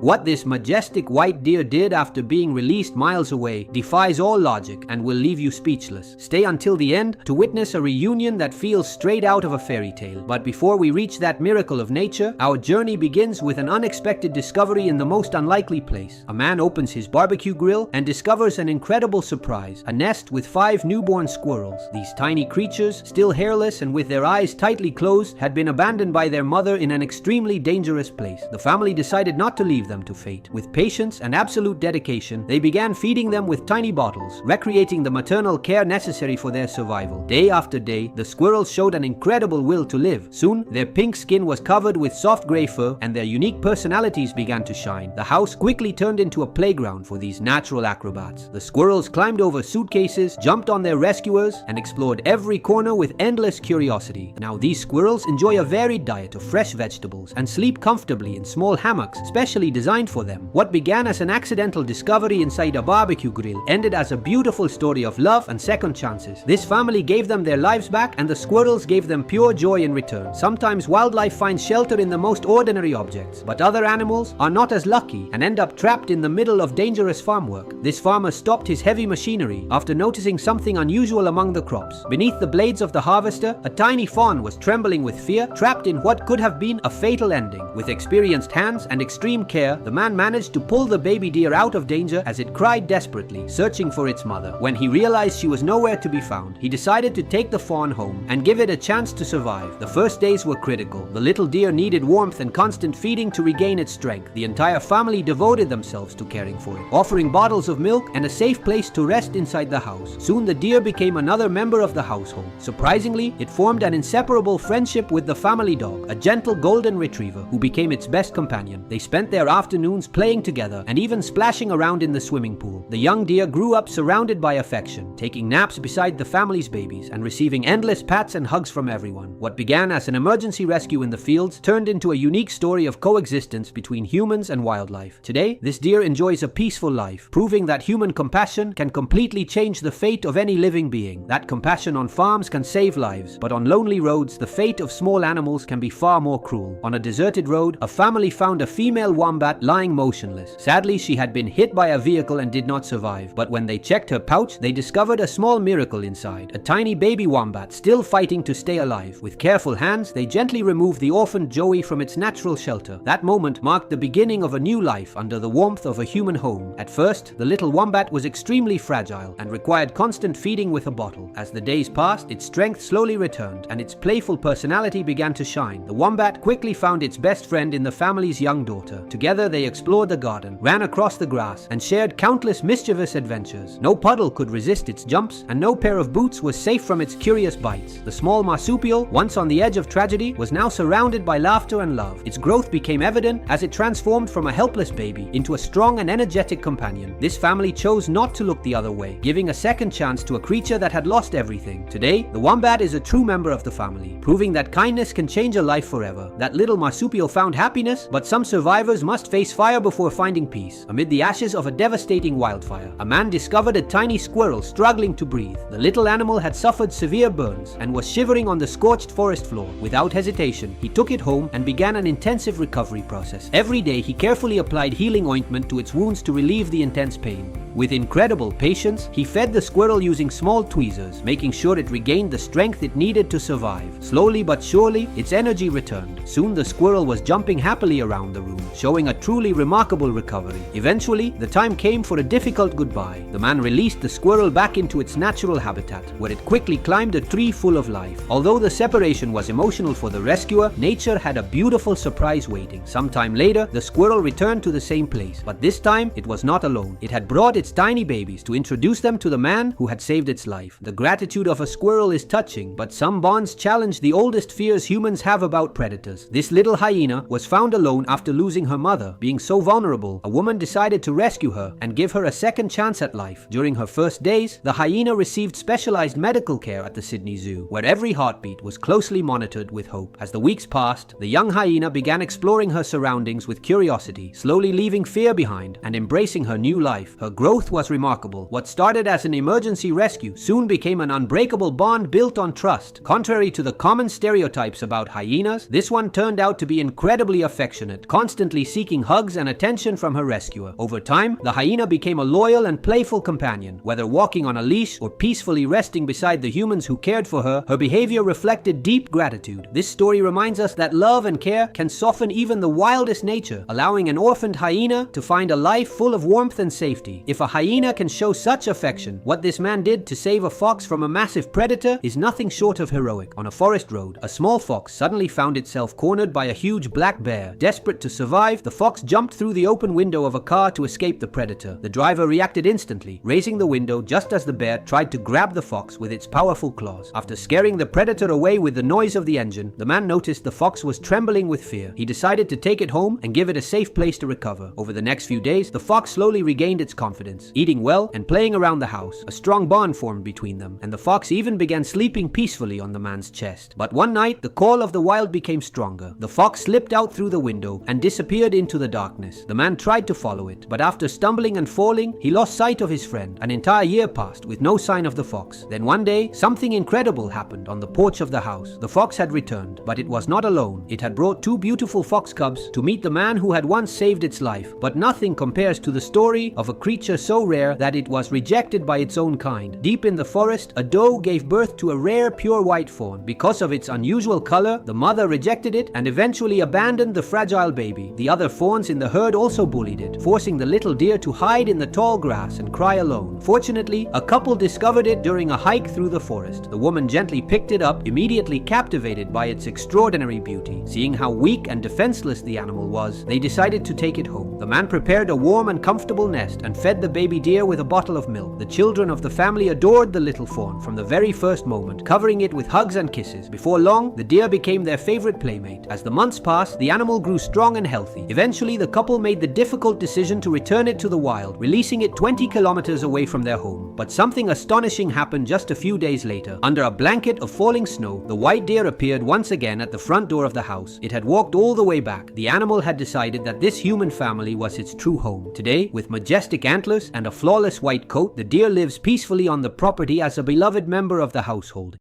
What this majestic white deer did after being released miles away defies all logic and will leave you speechless. Stay until the end to witness a reunion that feels straight out of a fairy tale. But before we reach that miracle of nature, our journey begins with an unexpected discovery in the most unlikely place. A man opens his barbecue grill and discovers an incredible surprise: a nest with 5 newborn squirrels. These tiny creatures, still hairless and with their eyes tightly closed, had been abandoned by their mother in an extremely dangerous place. The family decided not to leave them to fate. With patience and absolute dedication, they began feeding them with tiny bottles, recreating the maternal care necessary for their survival. Day after day, the squirrels showed an incredible will to live. Soon, their pink skin was covered with soft gray fur, and their unique personalities began to shine. The house quickly turned into a playground for these natural acrobats. The squirrels climbed over suitcases, jumped on their rescuers, and explored every corner with endless curiosity. Now, these squirrels enjoy a varied diet of fresh vegetables and sleep comfortably in small hammocks specially designed for them. What began as an accidental discovery inside a barbecue grill ended as a beautiful story of love and second chances. This family gave them their lives back, and the squirrels gave them pure joy in return. Sometimes wildlife finds shelter in the most ordinary objects, but other animals are not as lucky and end up trapped in the middle of dangerous farm work. This farmer stopped his heavy machinery after noticing something unusual among the crops. Beneath the blades of the harvester, a tiny fawn was trembling with fear, trapped in what could have been a fatal ending. With experienced hands and extreme care, the man managed to pull the baby deer out of danger as it cried desperately, searching for its mother. When he realized she was nowhere to be found, he decided to take the fawn home and give it a chance to survive. The first days were critical. The little deer needed warmth and constant feeding to regain its strength. The entire family devoted themselves to caring for it, offering bottles of milk and a safe place to rest inside the house. Soon the deer became another member of the household. Surprisingly, it formed an inseparable friendship with the family dog, a gentle golden retriever who became its best companion. They spent their afternoons playing together and even splashing around in the swimming pool. The young deer grew up surrounded by affection, taking naps beside the family's babies and receiving endless pats and hugs from everyone. What began as an emergency rescue in the fields turned into a unique story of coexistence between humans and wildlife. Today, this deer enjoys a peaceful life, proving that human compassion can completely change the fate of any living being. That compassion on farms can save lives, but on lonely roads, the fate of small animals can be far more cruel. On a deserted road, a family found a female wombat lying motionless. Sadly, she had been hit by a vehicle and did not survive, but when they checked her pouch, they discovered a small miracle inside: a tiny baby wombat still fighting to stay alive. With careful hands, they gently removed the orphaned Joey from its natural shelter. That moment marked the beginning of a new life under the warmth of a human home. At first, the little wombat was extremely fragile and required constant feeding with a bottle. As the days passed, its strength slowly returned and its playful personality began to shine. The wombat quickly found its best friend in the family's young daughter. Together, they explored the garden, ran across the grass, and shared countless mischievous adventures. No puddle could resist its jumps, and no pair of boots was safe from its curious bites. The small marsupial, once on the edge of tragedy, was now surrounded by laughter and love. Its growth became evident as it transformed from a helpless baby into a strong and energetic companion. This family chose not to look the other way, giving a second chance to a creature that had lost everything. Today, the wombat is a true member of the family, proving that kindness can change a life forever. That little marsupial found happiness, but some survivors must face fire before finding peace. Amid the ashes of a devastating wildfire, a man discovered a tiny squirrel struggling to breathe. The little animal had suffered severe burns and was shivering on the scorched forest floor. Without hesitation, he took it home and began an intensive recovery process. Every day, he carefully applied healing ointment to its wounds to relieve the intense pain. With incredible patience, he fed the squirrel using small tweezers, making sure it regained the strength it needed to survive. Slowly but surely, its energy returned. Soon the squirrel was jumping happily around the room, showing a truly remarkable recovery. Eventually, the time came for a difficult goodbye. The man released the squirrel back into its natural habitat, where it quickly climbed a tree full of life. Although the separation was emotional for the rescuer, nature had a beautiful surprise waiting. Sometime later, the squirrel returned to the same place, but this time it was not alone. It had brought its tiny babies to introduce them to the man who had saved its life. The gratitude of a squirrel is touching, but some bonds challenge the oldest fears humans have about predators. This little hyena was found alone after losing her mother. Being so vulnerable, a woman decided to rescue her and give her a second chance at life. During her first days, the hyena received specialized medical care at the Sydney Zoo, where every heartbeat was closely monitored with hope. As the weeks passed, the young hyena began exploring her surroundings with curiosity, slowly leaving fear behind and embracing her new life. Her growth growth was remarkable. What started as an emergency rescue soon became an unbreakable bond built on trust. Contrary to the common stereotypes about hyenas, this one turned out to be incredibly affectionate, constantly seeking hugs and attention from her rescuer. Over time, the hyena became a loyal and playful companion. Whether walking on a leash or peacefully resting beside the humans who cared for her, her behavior reflected deep gratitude. This story reminds us that love and care can soften even the wildest nature, allowing an orphaned hyena to find a life full of warmth and safety. If a hyena can show such affection, what this man did to save a fox from a massive predator is nothing short of heroic. On a forest road, a small fox suddenly found itself cornered by a huge black bear. Desperate to survive, the fox jumped through the open window of a car to escape the predator. The driver reacted instantly, raising the window just as the bear tried to grab the fox with its powerful claws. After scaring the predator away with the noise of the engine, the man noticed the fox was trembling with fear. He decided to take it home and give it a safe place to recover. Over the next few days, the fox slowly regained its confidence, eating well and playing around the house. A strong bond formed between them, and the fox even began sleeping peacefully on the man's chest. But one night, the call of the wild became stronger. The fox slipped out through the window and disappeared into the darkness. The man tried to follow it, but after stumbling and falling, he lost sight of his friend. An entire year passed with no sign of the fox. Then one day, something incredible happened on the porch of the house. The fox had returned, but it was not alone. It had brought two beautiful fox cubs to meet the man who had once saved its life. But nothing compares to the story of a creature so rare that it was rejected by its own kind. Deep in the forest, a doe gave birth to a rare pure white fawn. Because of its unusual color, the mother rejected it and eventually abandoned the fragile baby. The other fawns in the herd also bullied it, forcing the little deer to hide in the tall grass and cry alone. Fortunately, a couple discovered it during a hike through the forest. The woman gently picked it up, immediately captivated by its extraordinary beauty. Seeing how weak and defenseless the animal was, they decided to take it home. The man prepared a warm and comfortable nest and fed the baby deer with a bottle of milk. The children of the family adored the little fawn from the very first moment, covering it with hugs and kisses. Before long, the deer became their favorite playmate. As the months passed, the animal grew strong and healthy. Eventually, the couple made the difficult decision to return it to the wild, releasing it 20 kilometers away from their home. But something astonishing happened just a few days later. Under a blanket of falling snow, the white deer appeared once again at the front door of the house. It had walked all the way back. The animal had decided that this human family was its true home. Today, with majestic antlers and a flawless white coat, the deer lives peacefully on the property as a beloved member of the household.